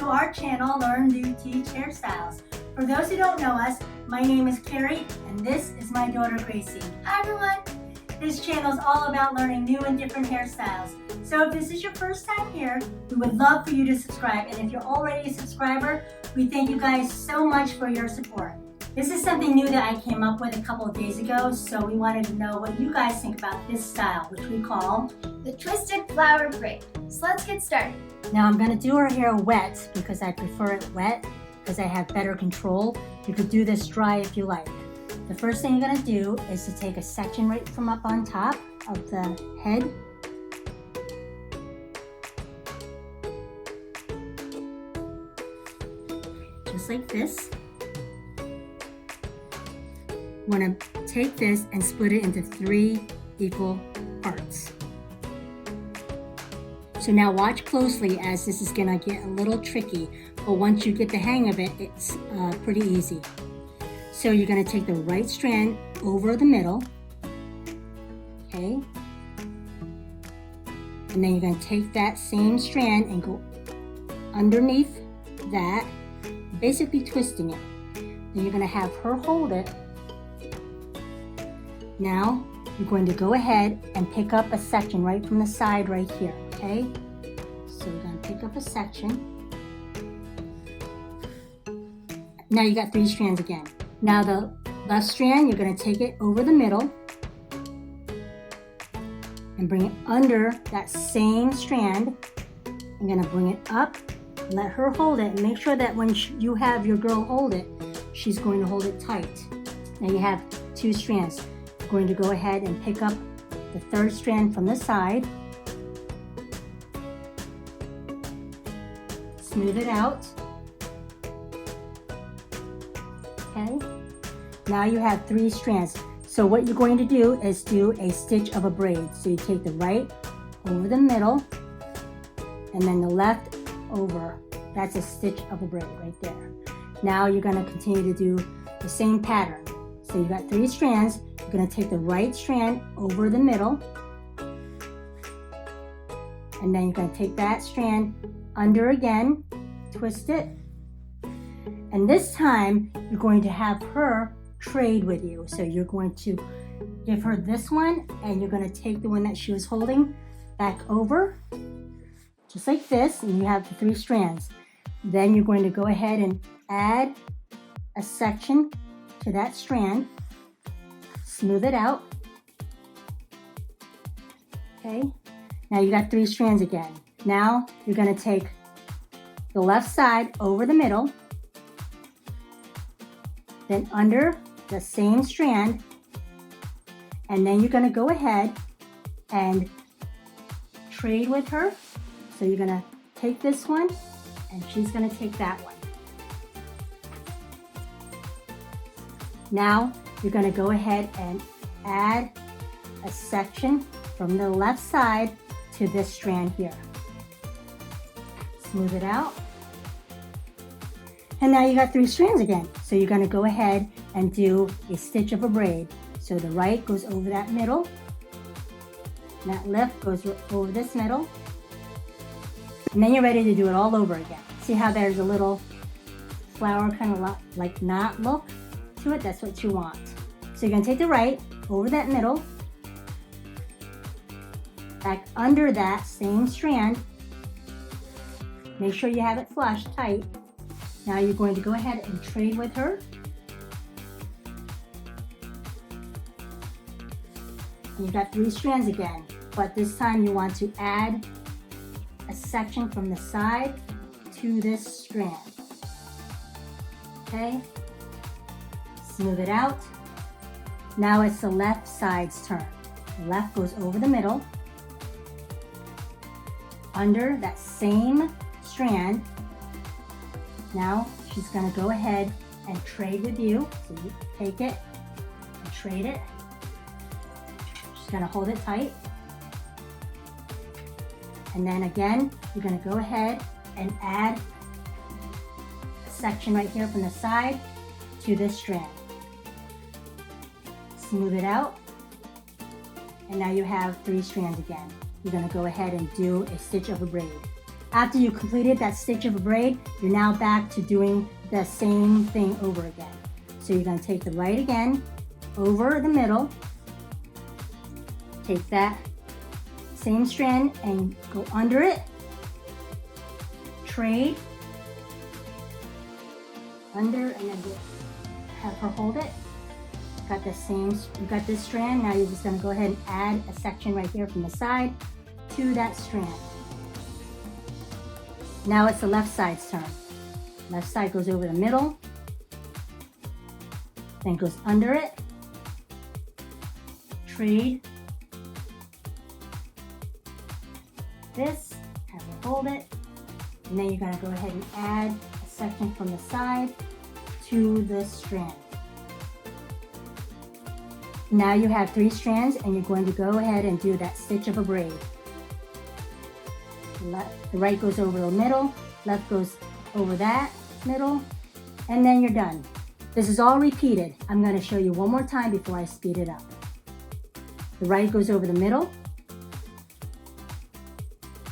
to our channel, Learn, Do, Teach Hairstyles. For those who don't know us, my name is Carrie and this is my daughter Graycie. Hi everyone! This channel is all about learning new and different hairstyles. So if this is your first time here, we would love for you to subscribe. And if you're already a subscriber, we thank you guys so much for your support. This is something new that I came up with a couple of days ago, so we wanted to know what you guys think about this style, which we call the twisted flower braid. So let's get started. Now I'm going to do her hair wet because I prefer it wet because I have better control. You could do this dry if you like. The first thing you're going to do is to take a section right from up on top of the head. Just like this. You want to take this and split it into 3 equal parts. So now watch closely as this is going to get a little tricky, but once you get the hang of it, it's pretty easy. So you're going to take the right strand over the middle, okay? And then you're going to take that same strand and go underneath that, basically twisting it. Then you're going to have her hold it. Now you're going to go ahead and pick up a section right from the side right here, okay? So you're going to pick up a section. Now you got 3 strands again. Now the left strand, you're going to take it over the middle and bring it under that same strand. I'm going to bring it up, let her hold it, and make sure that when you have your girl hold it, she's going to hold it tight. Now you have 2 strands. You're going to go ahead and pick up the 3rd strand from the side. Smooth it out. Okay. Now you have 3 strands. So what you're going to do is do a stitch of a braid. So you take the right over the middle and then the left over. That's a stitch of a braid right there. Now you're going to continue to do the same pattern. So you got 3 strands. You're going to take the right strand over the middle and then you're going to take that strand under again, twist it, and this time you're going to have her trade with you. So you're going to give her this one and you're going to take the one that she was holding back over, just like this, and you have the 3 strands. Then you're going to go ahead and add a section to that strand, smooth it out. Okay, now you got 3 strands again. Now you're going to take the left side over the middle, then under the same strand, and then you're going to go ahead and trade with her. So you're going to take this one and she's going to take that one. Now you're going to go ahead and add a section from the left side to this strand here. Smooth it out. And now you got 3 strands again. So you're going to go ahead and do a stitch of a braid. So the right goes over that middle, and that left goes over this middle, and then you're ready to do it all over again. See how there's a little flower kind of like knot look to it? That's what you want. So you're going to take the right over that middle, back under that same strand. Make sure you have it flush tight. Now you're going to go ahead and trade with her. And you've got 3 strands again, but this time you want to add a section from the side to this strand. Okay? Smooth it out. Now it's the left side's turn. The left goes over the middle, under that same strand. Now she's going to go ahead and trade with you. So you take it and trade it. She's going to hold it tight. And then again, you're going to go ahead and add a section right here from the side to this strand. Smooth it out. And now you have 3 strands again. You're going to go ahead and do a stitch of a braid. After you completed that stitch of a braid, you're now back to doing the same thing over again. So you're going to take the right again, over the middle, take that same strand and go under it, trade, under, and then have her hold it. Got the same, you got this strand, now you're just going to go ahead and add a section right here from the side to that strand. Now it's the left side's turn. Left side goes over the middle, then goes under it, trade, this, have her hold it, and then you're going to go ahead and add a section from the side to the strand. Now you have 3 strands and you're going to go ahead and do that stitch of a braid. The right goes over the middle, left goes over that middle, and then you're done. This is all repeated. I'm going to show you one more time before I speed it up. The right goes over the middle,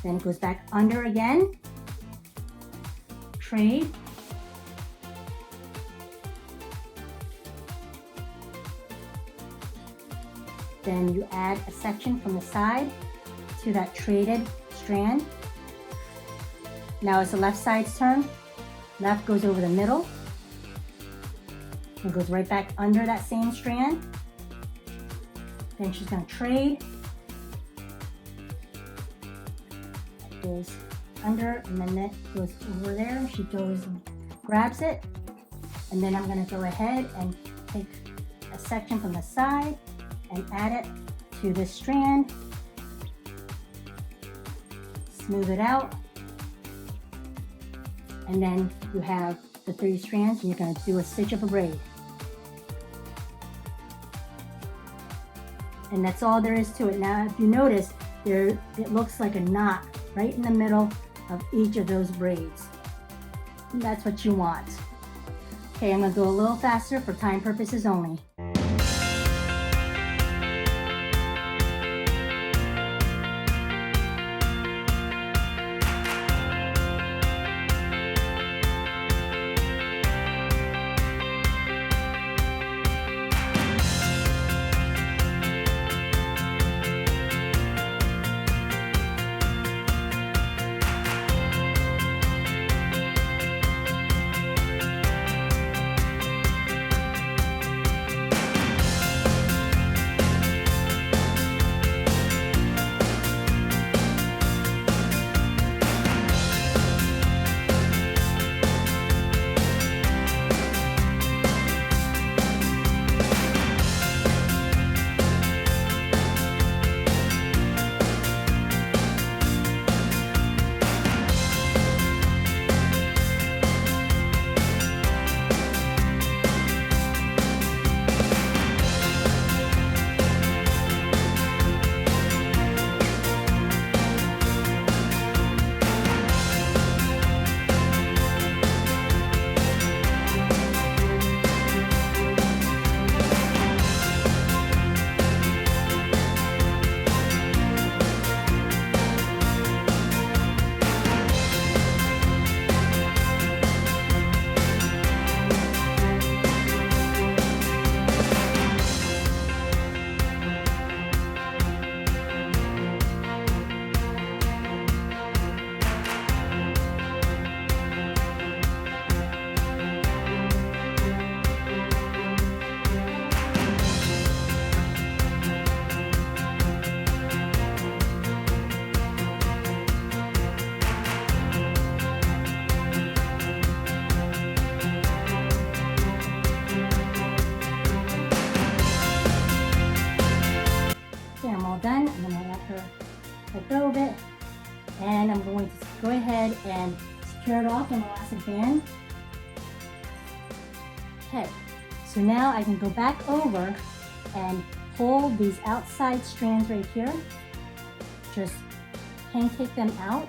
then it goes back under again, trade, then you add a section from the side to that traded strand. Now it's the left side's turn. Left goes over the middle, and goes right back under that same strand. Then she's going to trade. That goes under, and then that goes over there. She goes and grabs it. And then I'm going to go ahead and take a section from the side and add it to this strand. Smooth it out. And then you have the 3 strands, and you're going to do a stitch of a braid. And that's all there is to it. Now, if you notice, it looks like a knot right in the middle of each of those braids. And that's what you want. Okay, I'm going to go a little faster for time purposes only. Done. I'm going to let her let go of it, and I'm going to go ahead and secure it off in elastic band. Okay, so now I can go back over and pull these outside strands right here. Just pancake them out.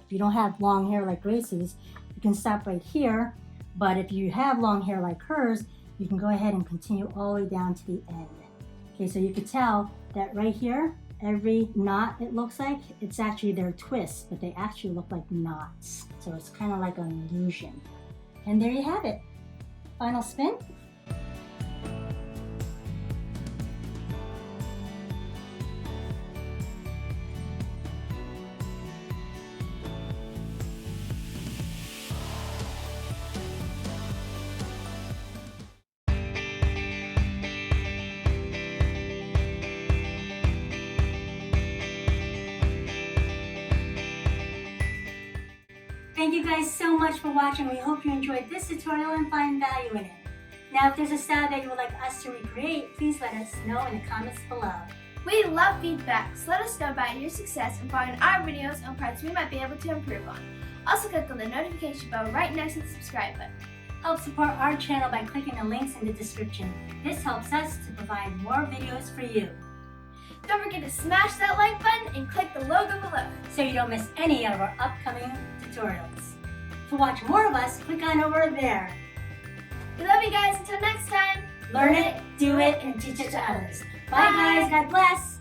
If you don't have long hair like Graycie's, you can stop right here, but if you have long hair like hers, you can go ahead and continue all the way down to the end. Okay, so you could tell that right here, every knot it looks like, it's actually their twists, but they actually look like knots. So it's kind of like an illusion. And there you have it. Final spin. Thank you guys so much for watching. We hope you enjoyed this tutorial and find value in it. Now, if there's a style that you would like us to recreate, please let us know in the comments below. We love feedback, so let us know about your success and find our videos on parts we might be able to improve on. Also click on the notification bell right next to the subscribe button. Help support our channel by clicking the links in the description. This helps us to provide more videos for you, Don't forget to smash that like button and click the logo below. so you don't miss any of our upcoming tutorials. To watch more of us, click on over there. We love you guys. Until next time. Learn it, do it, and teach it to others. Bye guys, God bless.